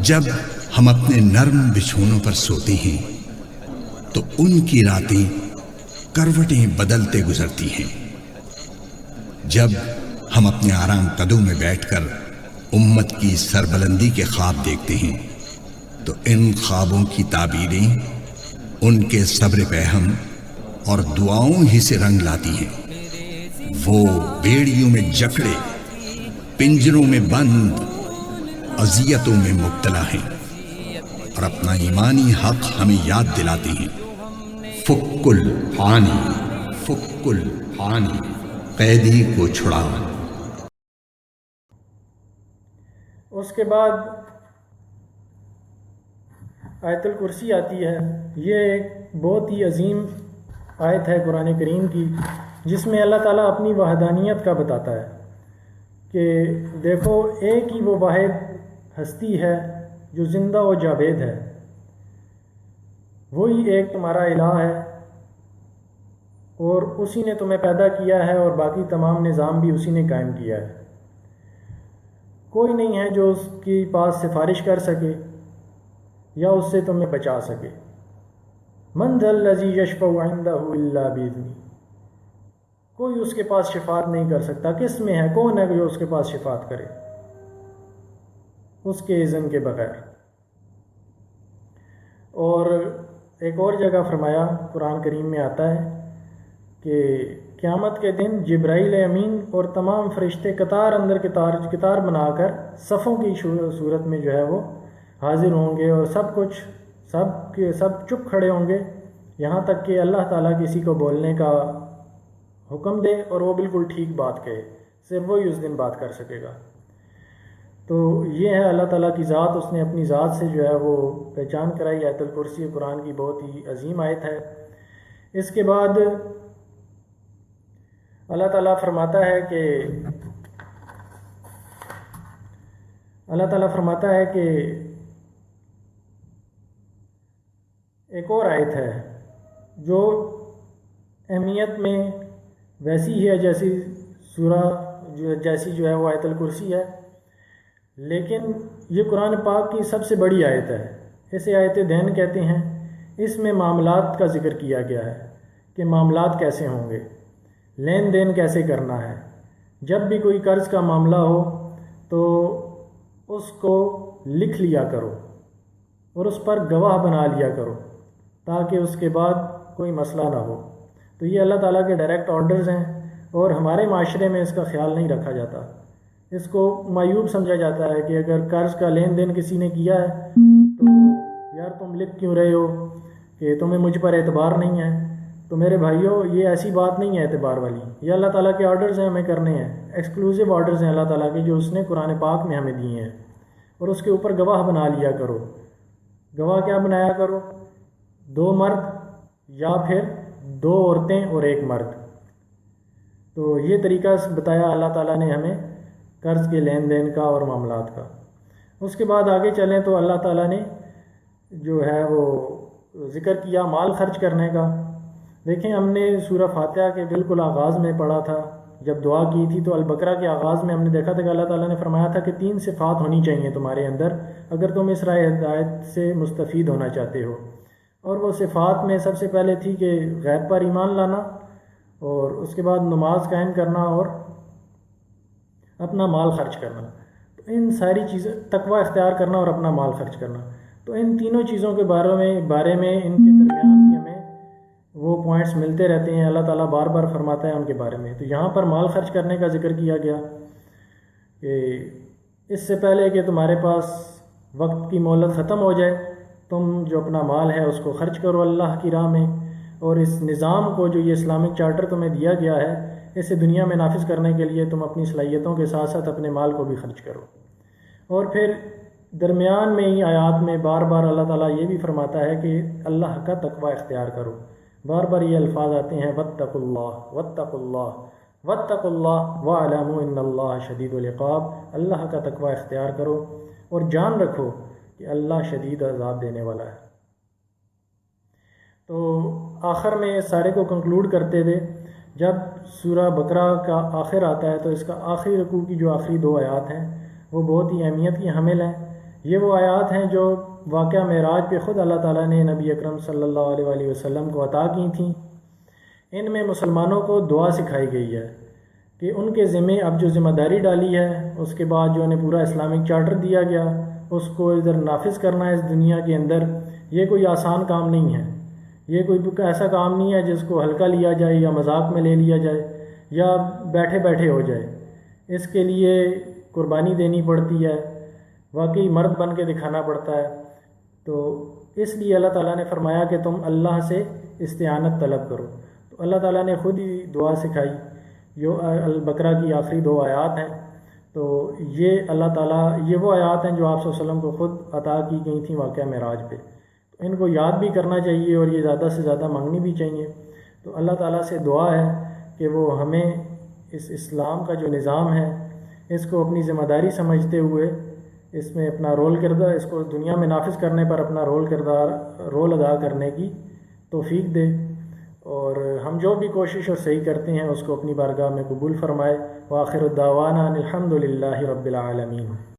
جب ہم اپنے نرم بچھونوں پر سوتے ہیں تو ان کی راتیں کروٹیں بدلتے گزرتی ہیں۔ جب ہم اپنے آرام قدوں میں بیٹھ کر امت کی سربلندی کے خواب دیکھتے ہیں تو ان خوابوں کی تعبیریں ان کے صبر پہم اور دعاؤں ہی سے رنگ لاتی ہیں۔ وہ بیڑیوں میں جکڑے، پنجروں میں بند، اذیتوں میں مبتلا ہیں اور اپنا ایمانی حق ہمیں یاد دلاتے ہیں۔ فک الحانی، فک الحانی، قیدی کو چھڑا۔ اس کے بعد آیت الکرسی آتی ہے۔ یہ ایک بہت ہی عظیم آیت ہے قرآن کریم کی، جس میں اللہ تعالیٰ اپنی وحدانیت کا بتاتا ہے کہ دیکھو ایک ہی وہ واحد ہستی ہے جو زندہ و جاوید ہے، وہی ایک تمہارا الہ ہے اور اسی نے تمہیں پیدا کیا ہے اور باقی تمام نظام بھی اسی نے قائم کیا ہے۔ کوئی نہیں ہے جو اس کی پاس سفارش کر سکے یا اس سے تمہیں بچا سکے۔ من ذا الذی یشفع عندہ الا باذنہ، کوئی اس کے پاس شفاعت نہیں کر سکتا۔ کس میں ہے، کون ہے جو اس کے پاس شفاعت کرے اس کے اذن کے بغیر؟ اور ایک اور جگہ فرمایا قرآن کریم میں آتا ہے کہ قیامت کے دن جبرائیل امین اور تمام فرشتے قطار اندر قطار بنا کر صفوں کی صورت میں جو ہے وہ حاضر ہوں گے، اور سب چپ کھڑے ہوں گے یہاں تک کہ اللہ تعالیٰ کسی کو بولنے کا حکم دے اور وہ بالکل ٹھیک بات کہے، صرف وہی اس دن بات کر سکے گا۔ تو یہ ہے اللہ تعالیٰ کی ذات، اس نے اپنی ذات سے جو ہے وہ پہچان کرائی۔ آیت الکرسی قرآن کی بہت ہی عظیم آیت ہے۔ اس کے بعد اللہ تعالیٰ فرماتا ہے کہ ایک اور آیت ہے جو اہمیت میں ویسی ہی ہے جیسی جو ہے وہ آیت الکرسی ہے، لیکن یہ قرآن پاک کی سب سے بڑی آیت ہے۔ اسے آیت دین کہتے ہیں۔ اس میں معاملات کا ذکر کیا گیا ہے کہ معاملات کیسے ہوں گے، لین دین کیسے کرنا ہے۔ جب بھی کوئی قرض کا معاملہ ہو تو اس کو لکھ لیا کرو اور اس پر گواہ بنا لیا کرو تاکہ اس کے بعد کوئی مسئلہ نہ ہو۔ تو یہ اللہ تعالیٰ کے ڈائریکٹ آرڈرز ہیں، اور ہمارے معاشرے میں اس کا خیال نہیں رکھا جاتا۔ اس کو معیوب سمجھا جاتا ہے کہ اگر قرض کا لین دین کسی نے کیا ہے تو یار تم لکھ کیوں رہے ہو کہ تمہیں مجھ پر اعتبار نہیں ہے۔ تو میرے بھائیوں، یہ ایسی بات نہیں ہے اعتبار والی، یہ اللہ تعالیٰ کے آرڈرز ہیں، ہمیں کرنے ہیں۔ ایکسکلوزیو آرڈرز ہیں اللہ تعالیٰ کے جو اس نے قرآن پاک میں ہمیں دیے ہیں، اور اس کے اوپر گواہ بنا لیا کرو۔ گواہ کیا بنایا کرو؟ 2 مرد یا پھر 2 عورتیں اور 1 مرد۔ تو یہ طریقہ بتایا اللہ تعالیٰ نے ہمیں قرض کے لین دین کا اور معاملات کا۔ اس کے بعد آگے چلیں تو اللہ تعالیٰ نے جو ہے وہ ذکر کیا مال خرچ کرنے کا۔ دیکھیں، ہم نے سورہ فاتحہ کے بالکل آغاز میں پڑھا تھا، جب دعا کی تھی تو البقرہ کے آغاز میں ہم نے دیکھا تھا کہ اللہ تعالیٰ نے فرمایا تھا کہ 3 صفات ہونی چاہیے تمہارے اندر اگر تم اس راہ ہدایت سے مستفید ہونا چاہتے ہو۔ اور وہ صفات میں سب سے پہلے تھی کہ غیب پر ایمان لانا، اور اس کے بعد نماز قائم کرنا اور اپنا مال خرچ کرنا۔ تو ان ساری چیزیں، تقوی اختیار کرنا اور اپنا مال خرچ کرنا، تو ان تینوں چیزوں کے بارے میں ان کے درمیان بھی ہمیں وہ پوائنٹس ملتے رہتے ہیں۔ اللہ تعالیٰ بار بار فرماتا ہے ان کے بارے میں۔ تو یہاں پر مال خرچ کرنے کا ذکر کیا گیا کہ اس سے پہلے کہ تمہارے پاس وقت کی مہلت ختم ہو جائے، تم جو اپنا مال ہے اس کو خرچ کرو اللہ کی راہ میں، اور اس نظام کو جو یہ اسلامک چارٹر تمہیں دیا گیا ہے اسے دنیا میں نافذ کرنے کے لیے تم اپنی صلاحیتوں کے ساتھ ساتھ اپنے مال کو بھی خرچ کرو۔ اور پھر درمیان میں ہی آیات میں بار بار اللہ تعالیٰ یہ بھی فرماتا ہے کہ اللہ کا تقوی اختیار کرو۔ بار بار یہ الفاظ آتے ہیں، واتقوا اللہ واتقوا اللہ واتقوا اللہ واعلموا ان اللہ شدید العقاب۔ اللہ کا تقوی اختیار کرو اور جان رکھو کہ اللہ شدید عذاب دینے والا ہے۔ تو آخر میں سارے کو کنکلوڈ کرتے ہوئے جب سورہ بقرہ کا آخر آتا ہے تو اس کا آخری رکوع کی جو آخری 2 آیات ہیں وہ بہت ہی اہمیت کی حامل ہیں۔ یہ وہ آیات ہیں جو واقعہ معراج پہ خود اللہ تعالیٰ نے نبی اکرم صلی اللہ علیہ وآلہ وسلم کو عطا کی تھیں۔ ان میں مسلمانوں کو دعا سکھائی گئی ہے کہ ان کے ذمے اب جو ذمہ داری ڈالی ہے، اس کے بعد جو انہیں پورا اسلامک چارٹر دیا گیا، اس کو ادھر نافذ کرنا ہے اس دنیا کے اندر۔ یہ کوئی آسان کام نہیں ہے، یہ کوئی ایسا کام نہیں ہے جس کو ہلکا لیا جائے یا مذاق میں لے لیا جائے یا بیٹھے بیٹھے ہو جائے۔ اس کے لیے قربانی دینی پڑتی ہے، واقعی مرد بن کے دکھانا پڑتا ہے۔ تو اس لیے اللہ تعالیٰ نے فرمایا کہ تم اللہ سے استعانت طلب کرو۔ تو اللہ تعالیٰ نے خود ہی دعا سکھائی، جو البقرہ کی آخری 2 آیات ہیں۔ تو یہ اللہ تعالیٰ، یہ وہ آیات ہیں جو آپ صلی اللہ علیہ وسلم کو خود عطا کی گئی تھیں واقعہ معراج پہ۔ تو ان کو یاد بھی کرنا چاہیے اور یہ زیادہ سے زیادہ مانگنی بھی چاہیے۔ تو اللہ تعالیٰ سے دعا ہے کہ وہ ہمیں اس اسلام کا جو نظام ہے، اس کو اپنی ذمہ داری سمجھتے ہوئے اس میں اپنا اس کو دنیا میں نافذ کرنے پر اپنا رول ادا کرنے کی توفیق دے، اور ہم جو بھی کوشش اور صحیح کرتے ہیں اس کو اپنی بارگاہ میں قبول فرمائے۔ وآخر الدعوانا الحمد للہ رب العالمین۔